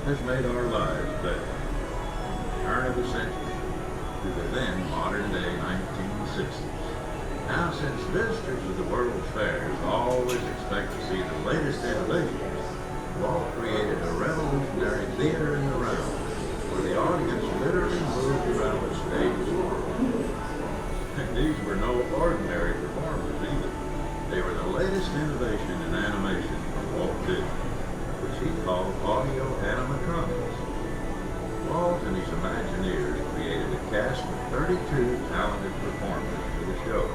has made our lives better. Turn of the century to the then modern-day 1960s. Now, since visitors of the World's Fairs always expect to see the latest innovations, Walt created a revolutionary theater in the round, where the audience literally moved around the stage. And these were no ordinary performers either. They were the latest innovation in animation from Walt Disney, which he called audio animatronics. Walt and his Imagineers created a cast of 32 talented performers for the show.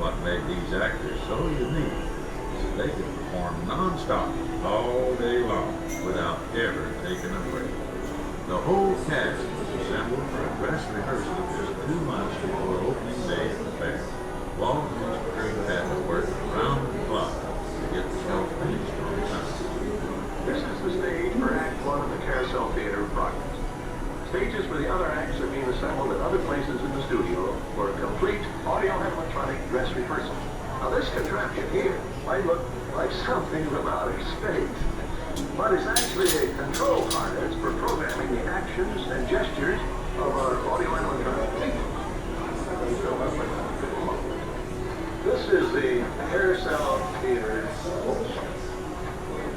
What made these actors so unique is that they could perform non-stop all day long without ever taking a break. The whole cast was assembled for a dress rehearsal just 2 months before opening day at the fair. Walt and his crew had to work around the clock to get the show finished on time. This is the stage for Act 1 of the Carousel Theater of Progress. Stages for the other acts are being assembled at other places in the studio for a complete audio-animatronic dress rehearsal. Now this contraption here might look like something from outer space, but it's actually a control harness for programming the actions and gestures of our audio-animatronic people. This is the Carousel Theater.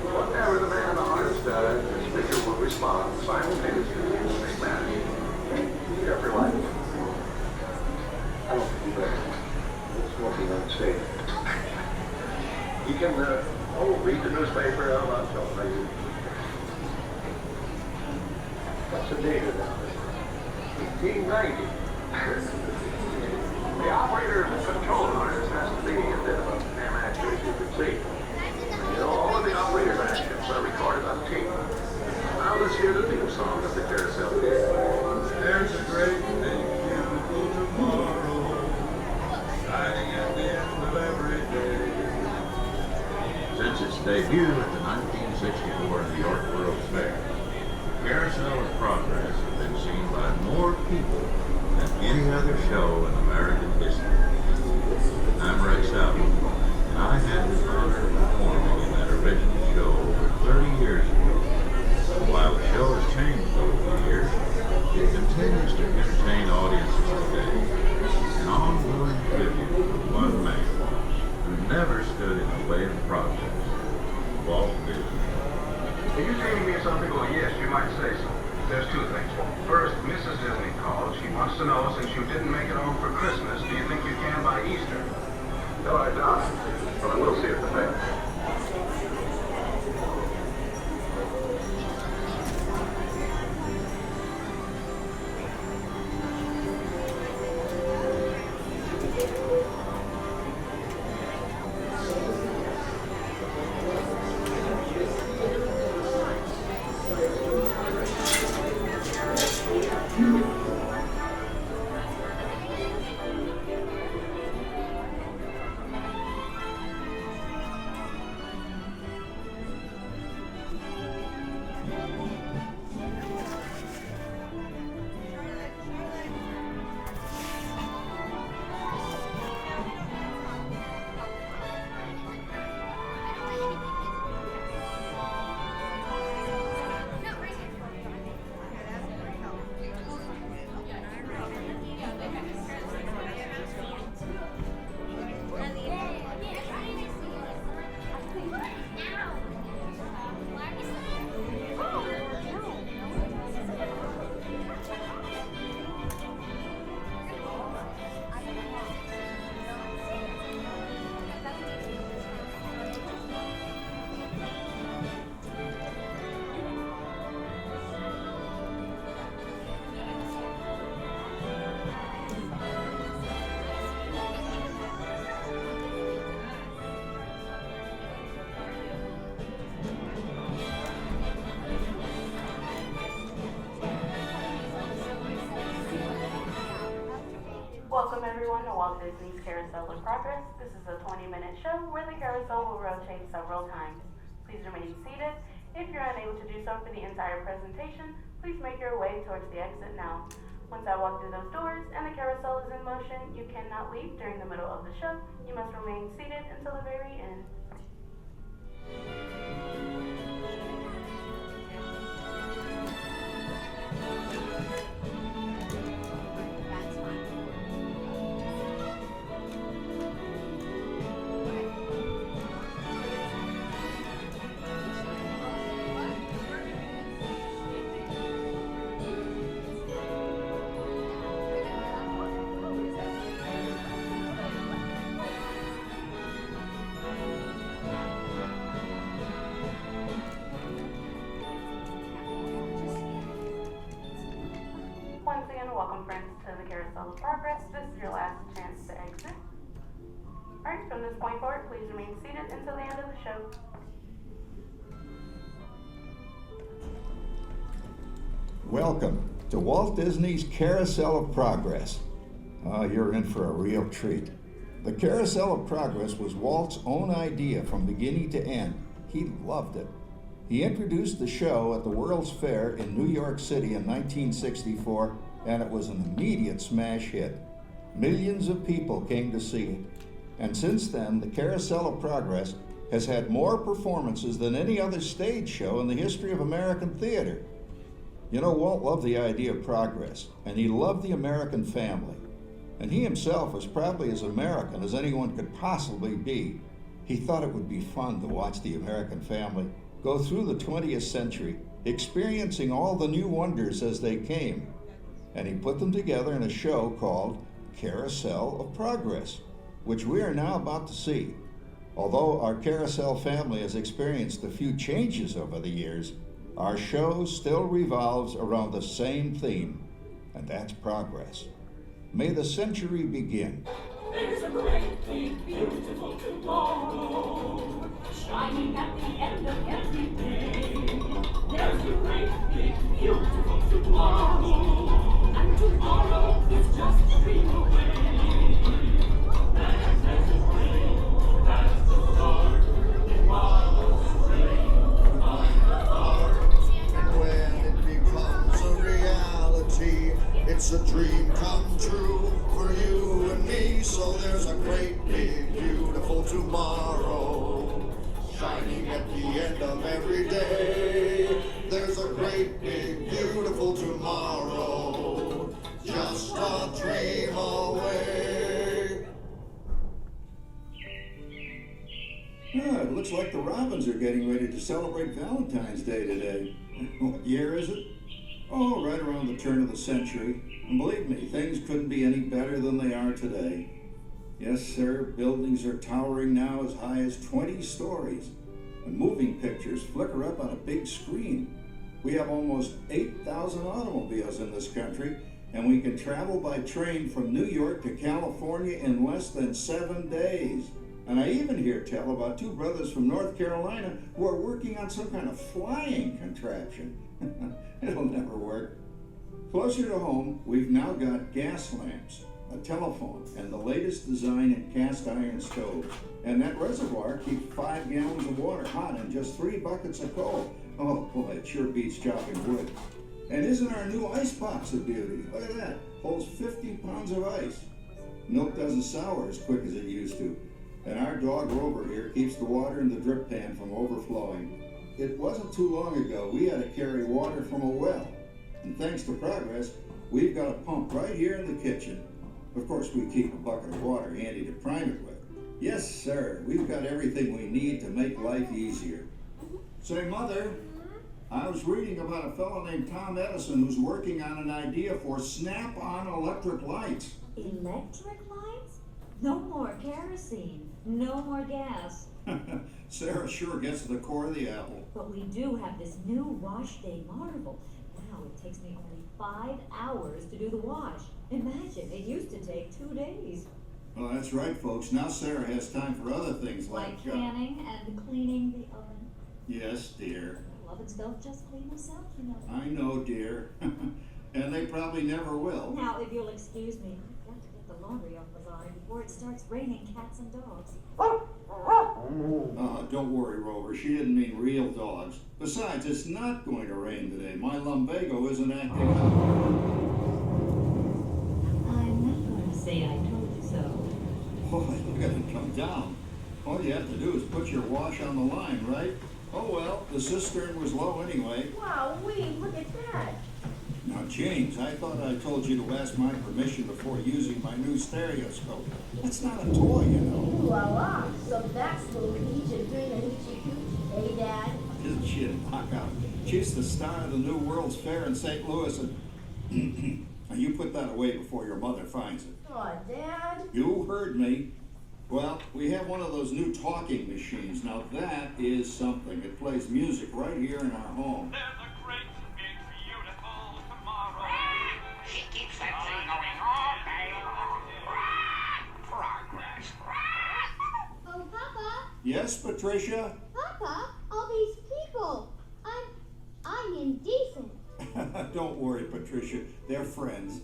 Whatever the man on the harness does, the speaker will respond simultaneously in the same manner. Careful, life. I don't think you better. It's smoking on stage. You can, read the newspaper. How about you? What's the date of that? 1890. The operator of the control harness has to be a bit of an amateur, as you can see. You know, all of the operator's actions are recorded on tape. Now let's hear the theme song of the Carousel Theater. There's a great big beautiful tomorrow, shining at the end of every day. Since its debut at the 1964 New York World's Fair, the Carousel of Progress has been seen by more people than any other show in American history. I'm Ray Southern, and I had the honor of performing in that original show over 30 years ago. And while the show has changed over the years, it continues to entertain audiences today, an ongoing tribute to one man who never stood in the way of progress, Walt Disney. Are you telling me something? Well, yes, you might say so. There's two things. First, Mrs. Disney called. She wants to know, since you didn't make it home for Christmas, do you think you can by Easter? No, I doubt it. But I will see it at the fair. Welcome everyone to Walt Disney's Carousel of Progress. This is a 20-minute show where the carousel will rotate several times. Please remain seated. If you're unable to do so for the entire presentation, please make your way towards the exit now. Once I walk through those doors and the carousel is in motion, you cannot leave during the middle of the show. You must remain seated until the very end. welcome friends to the Carousel of Progress. This is your last chance to exit. Alright, from this point forward, please remain seated until the end of the show. Welcome to Walt Disney's Carousel of Progress. You're in for a real treat. The Carousel of Progress was Walt's own idea from beginning to end. He loved it. He introduced the show at the World's Fair in New York City in 1964, and it was an immediate smash hit. Millions of people came to see it. And since then, the Carousel of Progress has had more performances than any other stage show in the history of American theater. You know, Walt loved the idea of progress, and he loved the American family. And he himself was probably as American as anyone could possibly be. He thought it would be fun to watch the American family go through the 20th century, experiencing all the new wonders as they came. And he put them together in a show called Carousel of Progress, which we are now about to see. Although our Carousel family has experienced a few changes over the years, our show still revolves around the same theme, and that's progress. May the century begin. There's a great big beautiful tomorrow, shining at the end of every day. There's a great big beautiful tomorrow, and tomorrow is just a dream away. There's a dream, that's the start, tomorrow's dream, find the heart. And when it becomes a reality, it's a dream come true for you and me. So there's a great big beautiful tomorrow, shining at the end of every day. There's a great big beautiful tomorrow, just a dream away. It looks like the Robins are getting ready to celebrate Valentine's Day today. What year is it? Oh, right around the turn of the century. And believe me, things couldn't be any better than they are today. Yes, sir, buildings are towering now as high as 20 stories. And moving pictures flicker up on a big screen. We have almost 8,000 automobiles in this country, and we can travel by train from New York to California in less than 7 days. And I even hear tell about two brothers from North Carolina who are working on some kind of flying contraption. It'll never work. Closer to home, we've now got gas lamps, a telephone, and the latest design in cast iron stoves. And that reservoir keeps 5 gallons of water hot in just 3 buckets of coal. Oh boy, it sure beats chopping wood. And isn't our new ice box a beauty? Look at that, holds 50 pounds of ice. Milk doesn't sour as quick as it used to. And our dog Rover here keeps the water in the drip pan from overflowing. It wasn't too long ago we had to carry water from a well. And thanks to progress, we've got a pump right here in the kitchen. Of course, we keep a bucket of water handy to prime it with. Yes, sir, we've got everything we need to make life easier. Say, Mother, I was reading about a fellow named Tom Edison who's working on an idea for snap-on electric lights. Electric lights? No more kerosene, no more gas. Sarah sure gets to the core of the apple. But we do have this new wash day marvel. Now it takes me only 5 hours to do the wash. Imagine, it used to take 2 days. Well, that's right, folks. Now Sarah has time for other things Like canning and cleaning the oven. Yes, dear. Ovens don't just clean themselves, you know. I know, dear. And they probably never will. Now, if you'll excuse me, I've got to get the laundry off the line before it starts raining cats and dogs. Don't worry, Rover. She didn't mean real dogs. Besides, it's not going to rain today. My lumbago isn't acting up. I'm not going to say I told you so. Boy, look at it come down. All you have to do is put your wash on the line, right? Oh well, the cistern was low anyway. Wow, look at that. Now, James, I thought I told you to ask my permission before using my new stereoscope. That's not a toy, you know. Ooh la la. So that's little Peach and doing a hoochie coochie. Hey, Dad. Isn't she a knockout? She's the star of the new World's Fair in St. Louis, and now you put that away before your mother finds it. Aw, Dad. You heard me. Well, we have one of those new talking machines. Now that is something. It plays music right here in our home. There's a great big beautiful tomorrow. She keeps that Yes, Patricia? Papa, all these people. I'm indecent. Don't worry, Patricia. They're friends.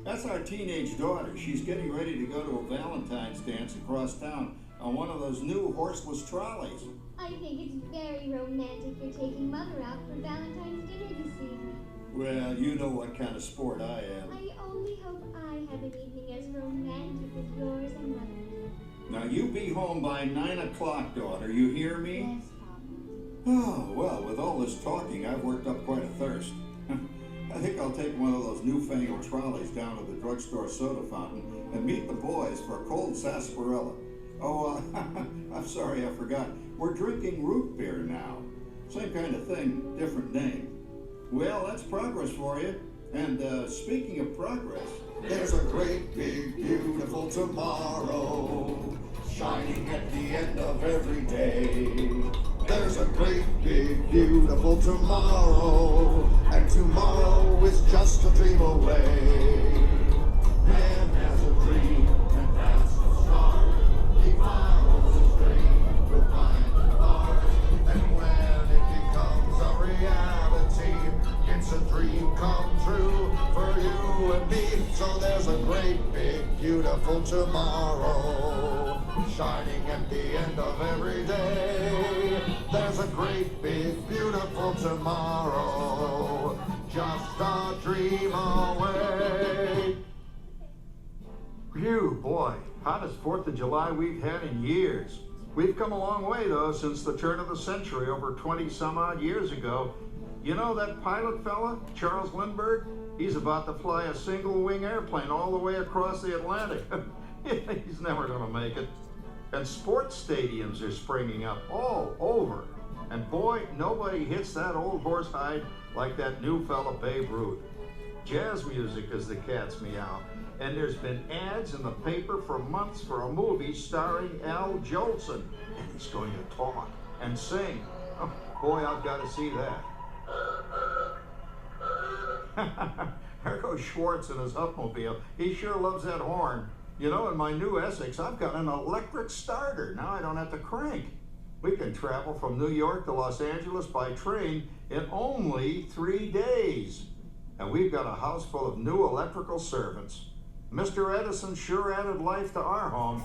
That's our teenage daughter. She's getting ready to go to a Valentine's dance across town on one of those new horseless trolleys. I think it's very romantic you're taking Mother out for Valentine's dinner this evening. Well, you know what kind of sport I am. I only hope I have an evening as romantic as yours and Mother's. Now, you be home by 9 o'clock, daughter. You hear me? Yes, Papa. Oh, well, with all this talking, I've worked up quite a thirst. I think I'll take one of those newfangled trolleys down to the drugstore soda fountain and meet the boys for a cold sarsaparilla. Oh, I'm sorry, I forgot. We're drinking root beer now. Same kind of thing, different name. Well, that's progress for you. And speaking of progress, There's a great big beautiful tomorrow, shining at the end of every day. There's a great big beautiful tomorrow, and tomorrow is just a dream away. Man has a dream, and that's the start. He follows his dream with mind and heart, and when it becomes a reality, it's a dream come true for you and me. So there's a great big beautiful tomorrow, shining at the end of every day. There's a great big beautiful tomorrow, just a dream away. Phew, boy, hottest 4th of July we've had in years. We've come a long way, though, since the turn of the century, over 20 some odd years ago. You know that pilot fella, Charles Lindbergh? He's about to fly a single-wing airplane all the way across the Atlantic. He's never gonna make it. And sports stadiums are springing up all over. And boy, nobody hits that old horsehide like that new fella Babe Ruth. Jazz music is the cat's meow. And there's been ads in the paper for months for a movie starring Al Jolson. And he's going to talk and sing. Oh, boy, I've got to see that. There goes Schwartz in his Upmobile. He sure loves that horn. You know, in my new Essex, I've got an electric starter. Now I don't have to crank. We can travel from New York to Los Angeles by train in only 3 days. And we've got a house full of new electrical servants. Mr. Edison sure added life to our home.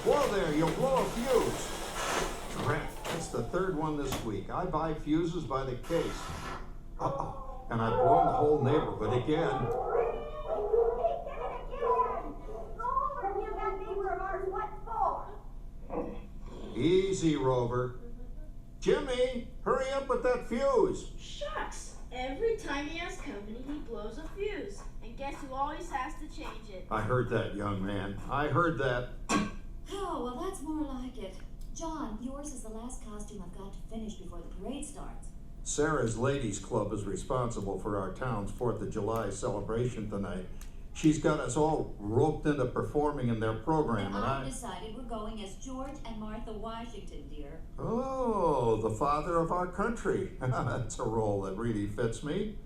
Whoa there, you'll blow a fuse. Crap, that's the 3rd one this week. I buy fuses by the case. Uh-oh, and I've blown the whole neighborhood again. Easy, Rover. Jimmy, hurry up with that fuse. Shucks! Every time he has company, he blows a fuse. And guess who always has to change it? I heard that, young man. I heard that. Oh, well, that's more like it. John, yours is the last costume I've got to finish before the parade starts. Sarah's Ladies Club is responsible for our town's 4th of July celebration tonight. She's got us all roped into performing in their program, and I've decided we're going as George and Martha Washington, dear. Oh, the father of our country. That's a role that really fits me.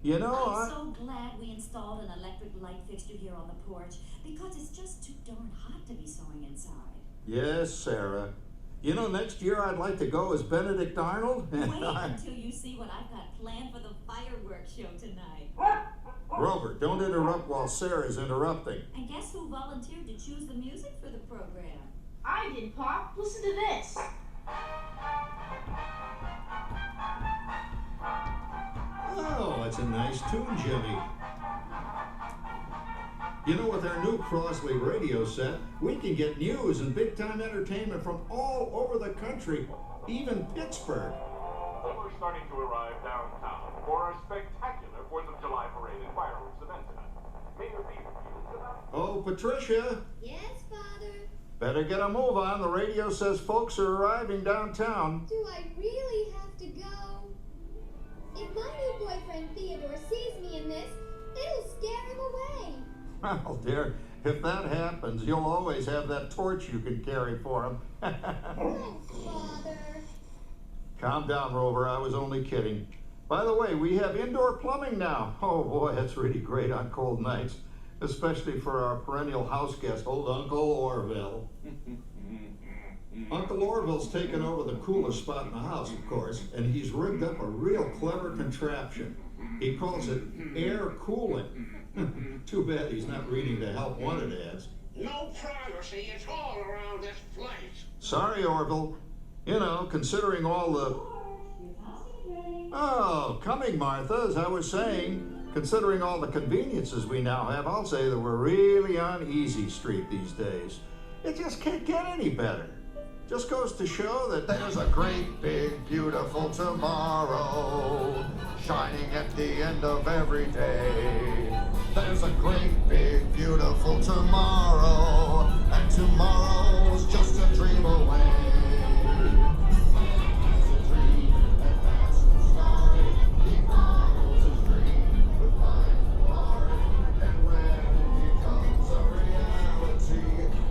You know, I'm so glad we installed an electric light fixture here on the porch, because it's just too darn hot to be sewing inside. Yes, Sarah. You know, next year I'd like to go as Benedict Arnold. Wait until you see what I've got planned for the fireworks show tonight. Rover, don't interrupt while Sarah's interrupting. And guess who volunteered to choose the music for the program? I did, Pop. Listen to this. Oh, that's a nice tune, Jimmy. You know, with our new Crosley radio set, we can get news and big-time entertainment from all over the country, even Pittsburgh. We're starting to arrive downtown for a spectacular 4th of July parade and fireworks event tonight. Mayor Beaver is about... Oh, Patricia. Yes, Father? Better get a move on. The radio says folks are arriving downtown. Do I really have to go? If my new boyfriend Theodore sees me in this, it'll scare him away. Well, dear, if that happens, you'll always have that torch you can carry for him. Oh, Father. Calm down, Rover. I was only kidding. By the way, we have indoor plumbing now. Oh, boy, that's really great on cold nights. especially for our perennial house guest, old Uncle Orville. Uncle Orville's taken over the coolest spot in the house, of course, and he's rigged up a real clever contraption. He calls it air cooling. Too bad he's not reading the help wanted ads. No privacy at all around this place. Sorry, Orville. You know, considering all the... Oh, coming, Martha, as I was saying, considering all the conveniences we now have, I'll say that we're really on easy street these days. It just can't get any better. Just goes to show that There's a great, big, beautiful tomorrow shining at the end of every day. There's a great, big, beautiful tomorrow, and tomorrow's just a dream away. It's a dream, and that's the story. He follows his dream with mind hard, and when it becomes a reality,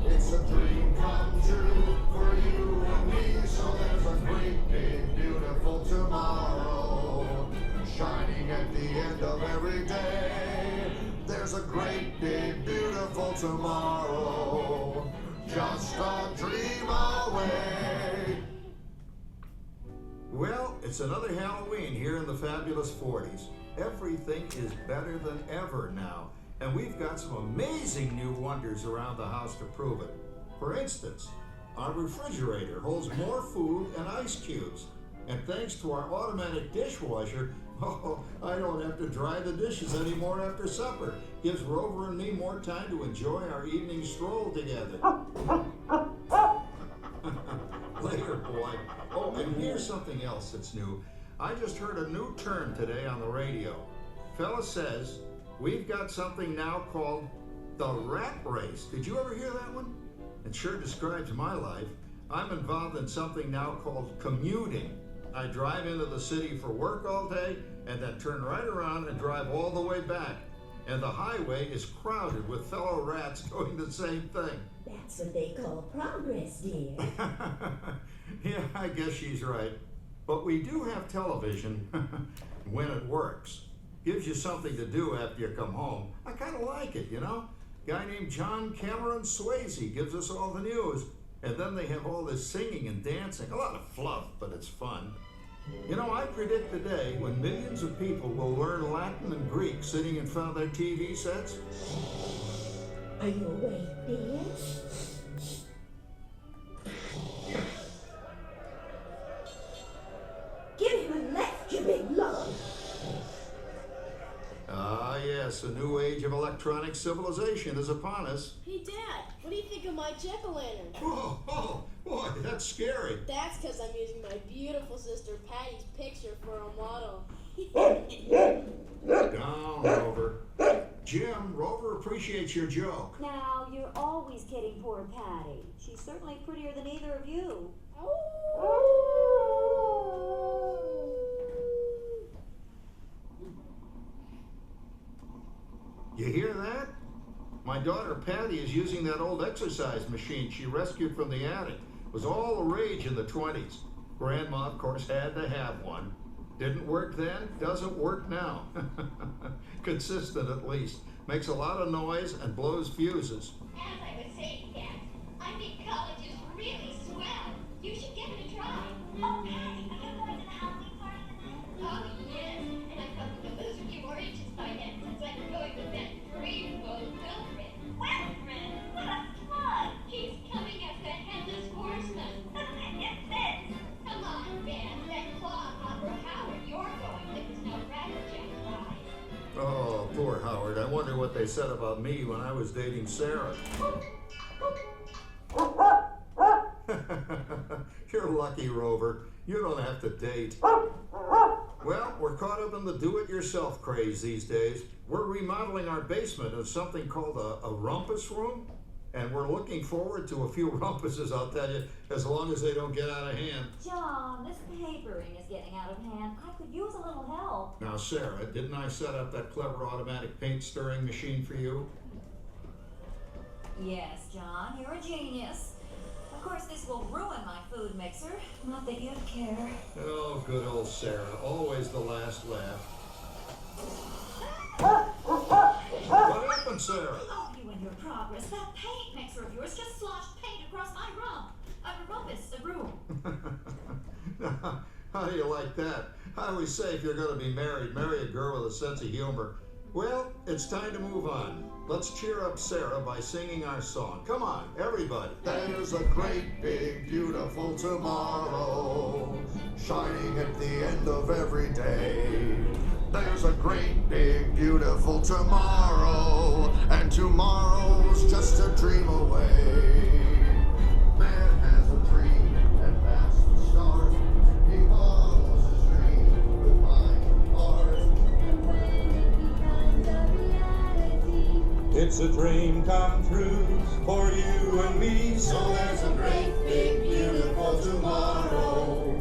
it's a dream come true for you and me. So there's a great, big, beautiful tomorrow shining at the end of every day. There's a great, big, beautiful tomorrow, just a dream away. Well, it's another Halloween here in the fabulous 40s. Everything is better than ever now, and we've got some amazing new wonders around the house to prove it. For instance, our refrigerator holds more food and ice cubes, and thanks to our automatic dishwasher, I don't have to dry the dishes anymore after supper. Gives Rover and me more time to enjoy our evening stroll together. Later, boy. Oh, and here's something else that's new. I just heard a new term today on the radio. Fella says, we've got something now called the rat race. Did you ever hear that one? It sure describes my life. I'm involved in something now called commuting. I drive into the city for work all day and then turn right around and drive all the way back. And the highway is crowded with fellow rats doing the same thing. That's what they call progress, dear. Yeah, I guess she's right. But we do have television when it works. Gives you something to do after you come home. I kind of like it, you know? Guy named John Cameron Swayze gives us all the news. And then they have all this singing and dancing. A lot of fluff, but it's fun. You know, I predict the day when millions of people will learn Latin and Greek sitting in front of their TV sets. Are you awake, dear? Give him a left, you big lug. Ah, yes, a new age of electronic civilization is upon us. Hey, Dad, what do you think of my jack-o'-lantern? Oh, boy, that's scary. That's because I'm using my beautiful sister Patty's picture for a model. Down, Rover. Jim, Rover appreciates your joke. Now, you're always kidding poor Patty. She's certainly prettier than either of you. You hear that? My daughter Patty is using that old exercise machine she rescued from the attic. It was all the rage in the 20s. Grandma, of course, had to have one. Didn't work then, doesn't work now. Consistent, at least. Makes a lot of noise and blows fuses. As I was saying, Dad, I think college is really swell. You should give it a try. Oh, Patty, are you going to the Halloween party tonight? Oh, yes. And I'm hoping to lose a few more inches by then, since I'm going with that dreamboat Wilfred. Wilfred? What a slug! He's coming as the headless horseman. It's this. Come on, man. That clodhopper Howard you're going with is no rattlesnake ride. Oh, poor Howard. I wonder what they said about me when I was dating Sarah. You're lucky, Rover. You don't have to date. Well, we're caught up in the do-it-yourself craze these days. We're remodeling our basement as something called a rumpus room, and we're looking forward to a few rumpuses, I'll tell you, as long as they don't get out of hand. John, this papering is getting out of hand. I could use a little help. Now, Sarah, didn't I set up that clever automatic paint stirring machine for you? Yes, John, you're a genius. Of course, this will ruin my food mixer. Not that you'd care. Oh, good old Sarah. Always the last laugh. What happened on, Sarah. Oh, you and your progress. That paint mixer of yours just sloshed paint across my room. How do you like that? I always say if you're going to be married, marry a girl with a sense of humor. Well, it's time to move on. Let's cheer up Sarah by singing our song. Come on, everybody. There's a great, big, beautiful tomorrow, shining at the end of every day. There's a great, big, beautiful tomorrow, and tomorrow's just a dream away. Man has a dream, and that's the start. He follows his dream with mind, heart, and when it becomes a reality, It's a dream come true for you and me. so there's a great, big, beautiful tomorrow,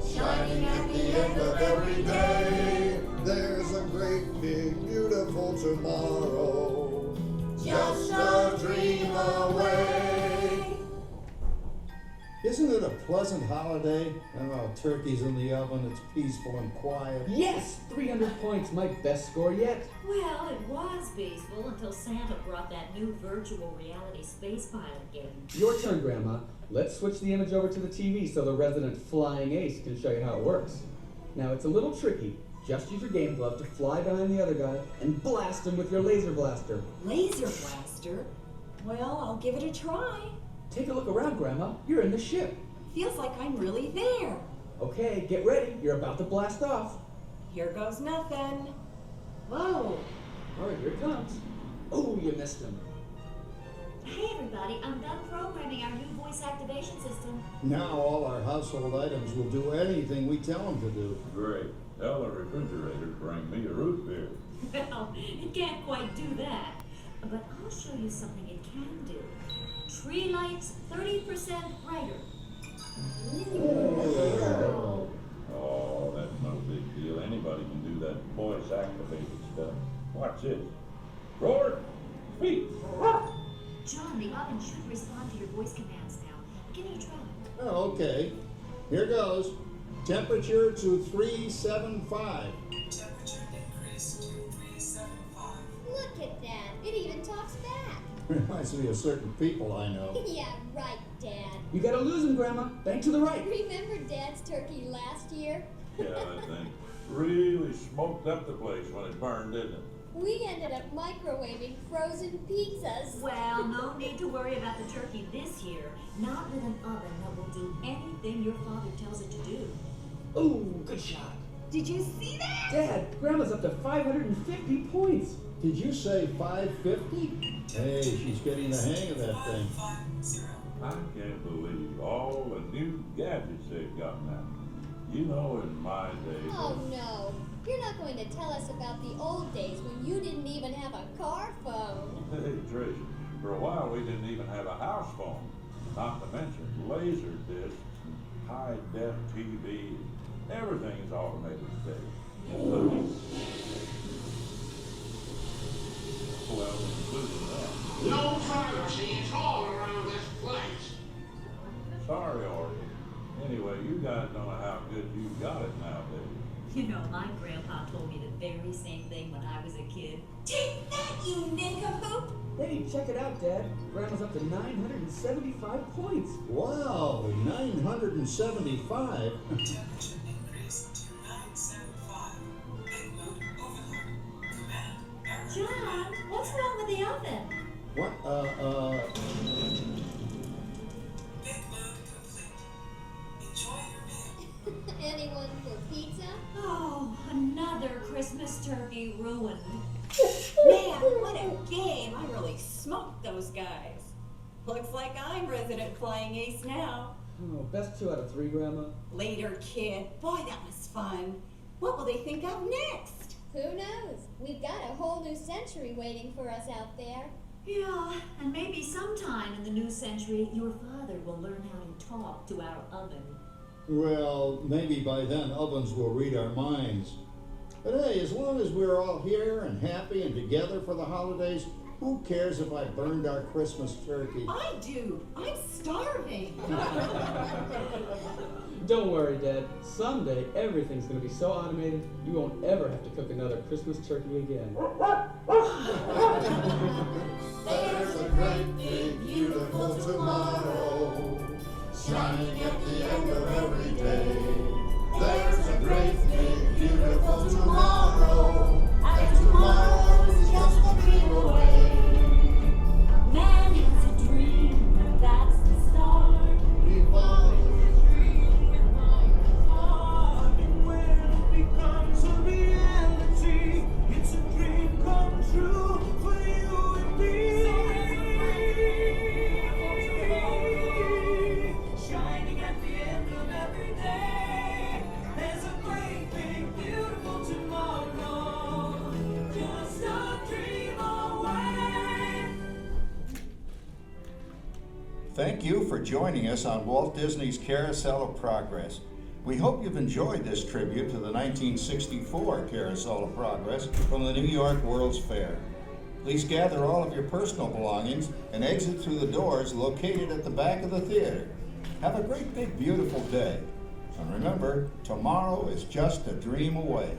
shining at the end of every day. There's a great, big, beautiful tomorrow, just a dream away. Isn't it a pleasant holiday? Oh, turkey's in the oven, it's peaceful and quiet. Yes! 300 points, my best score yet. Well, it was peaceful until Santa brought that new virtual reality space pilot game. Your turn, Grandma. Let's switch the image over to the TV so the resident flying ace can show you how it works. Now, it's a little tricky. Just use your game glove to fly behind the other guy and blast him with your laser blaster. Laser blaster? Well, I'll give it a try. Take a look around, Grandma. You're in the ship. Feels like I'm really there. Okay, get ready. You're about to blast off. Here goes nothing. Whoa. All right, here it comes. Oh, you missed him. Hey, everybody. I'm done programming our new voice activation system. Now all our household items will do anything we tell them to do. Great. Tell the refrigerator to bring me a root beer. Well, it can't quite do that. But I'll show you something it can do. Tree lights 30% brighter. Oh, that's no big deal. Anybody can do that voice activated stuff. Watch this. Roar, speak. John, the oven should respond to your voice commands now. Give it a try. Oh, okay. Here goes. Temperature to 375. Temperature increase to 375. Look at that. It even talks back. Reminds me of certain people I know. Yeah, right, Dad. You gotta lose him, Grandma. Bank to the right. Remember Dad's turkey last year? Yeah, that thing really smoked up the place when it burned, didn't it? We ended up microwaving frozen pizzas. Well, no need to worry about the turkey this year. Not with an oven that will do anything your father tells it to do. Ooh, good shot. Did you see that? Dad, Grandma's up to 550 points. Did you say 550? Hey, she's getting the hang of that thing. 550. I can't believe all the new gadgets they've got now. You know, in my day. Oh no. You're not going to tell us about the old days when you didn't even have a car phone. Hey, Trish, for a while we didn't even have a house phone. Not to mention laser discs and high-def TV. Everything's automated today. Including, well, including that. No privacy at all around this place. Sorry, Orville. Anyway, you guys don't know how good you got it nowadays. You know, my grandpa told me the very same thing when I was a kid. Take that, you nincompoop! Hey, check it out, Dad. Grandma's up to 975 points. Wow, 975? Temperature increase to 975. Big load overload. Command error. John, what's wrong with the oven? What, Big load complete. Enjoy your meal. Anyone for pizza? Oh, another Christmas turkey ruined. Man, what a game. I really smoked those guys. Looks like I'm resident flying ace now. Oh, best 2 out of 3, Grandma. Later, kid. Boy, that was fun. What will they think of next? Who knows? We've got a whole new century waiting for us out there. Yeah, and maybe sometime in the new century, your father will learn how to talk to our oven. well, maybe by then ovens will read our minds. But hey, as long as we're all here and happy and together for the holidays, who cares if I burned our Christmas turkey? I do. I'm starving. Don't worry, Dad. Someday everything's gonna be so automated you won't ever have to cook another Christmas turkey again. There's a great big beautiful tomorrow, shining at the end of every day. There's a great big beautiful tomorrow, and tomorrow is just a dream away. Man has a dream, and that's the start. He follows his dream and follows hard, And when it becomes a reality, it's a dream come true for you and me. Shining at the end of every day, there's a great big beautiful tomorrow, just a dream away. Thank you for joining us on Walt Disney's Carousel of Progress. We hope you've enjoyed this tribute to the 1964 Carousel of Progress from the New York World's Fair. Please gather all of your personal belongings and exit through the doors located at the back of the theater. Have a great big beautiful day. And remember, tomorrow is just a dream away.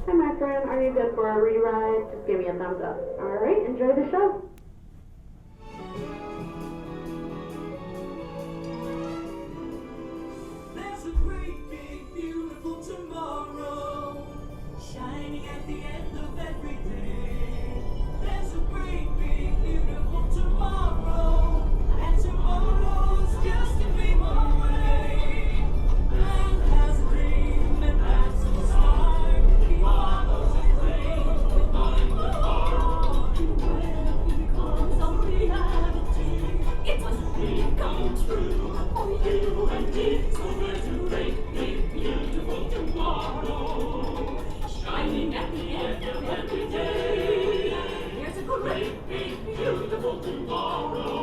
Hi, my friend. Are you good for a re-ride? Just give me a thumbs up. All right, enjoy the show. There's a great big beautiful tomorrow, shining at the end of every day. There's a great big dream come true for you and me. So there's a great, big, beautiful tomorrow, shining at the end of every day. There's a great, big, beautiful tomorrow.